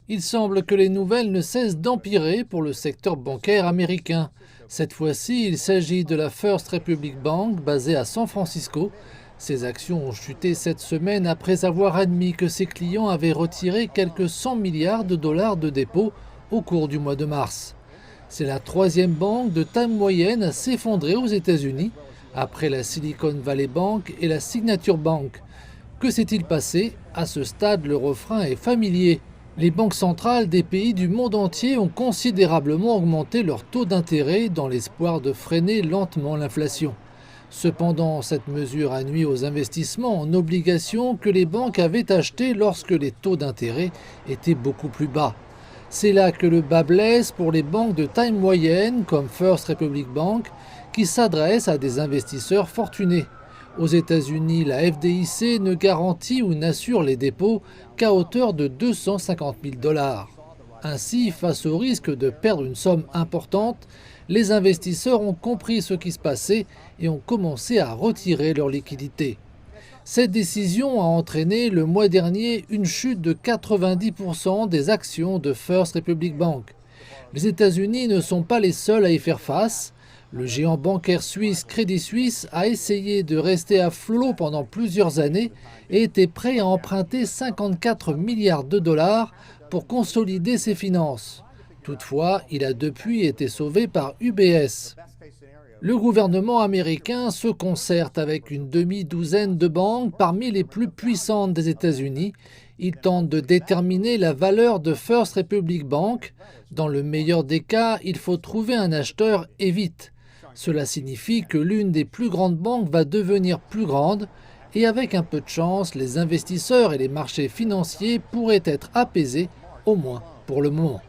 Il semble que les nouvelles ne cessent d'empirer pour le secteur bancaire américain. Cette fois-ci, il s'agit de la First Republic Bank basée à San Francisco. Ses actions ont chuté cette semaine après avoir admis que ses clients avaient retiré quelques 100 milliards de dollars de dépôts au cours du mois de mars. C'est la troisième banque de taille moyenne à s'effondrer aux États-Unis, après la Silicon Valley Bank et la Signature Bank. Que s'est-il passé? À ce stade, le refrain est familier. Les banques centrales des pays du monde entier ont considérablement augmenté leur taux d'intérêt dans l'espoir de freiner lentement l'inflation. Cependant, cette mesure a nui aux investissements en obligations que les banques avaient achetés lorsque les taux d'intérêt étaient beaucoup plus bas. C'est là que le bât blesse pour les banques de taille moyenne comme First Republic Bank qui s'adressent à des investisseurs fortunés. Aux États-Unis, la FDIC ne garantit ou n'assure les dépôts qu'à hauteur de 250 000 dollars. Ainsi, face au risque de perdre une somme importante, les investisseurs ont compris ce qui se passait et ont commencé à retirer leurs liquidités. Cette décision a entraîné le mois dernier une chute de 90% des actions de First Republic Bank. Les États-Unis ne sont pas les seuls à y faire face. Le géant bancaire suisse Credit Suisse a essayé de rester à flot pendant plusieurs années et était prêt à emprunter 54 milliards de dollars pour consolider ses finances. Toutefois, il a depuis été sauvé par UBS. Le gouvernement américain se concerte avec une demi-douzaine de banques parmi les plus puissantes des États-Unis. Il tente de déterminer la valeur de First Republic Bank. Dans le meilleur des cas, il faut trouver un acheteur et vite. Cela signifie que l'une des plus grandes banques va devenir plus grande et avec un peu de chance, les investisseurs et les marchés financiers pourraient être apaisés, au moins pour le moment.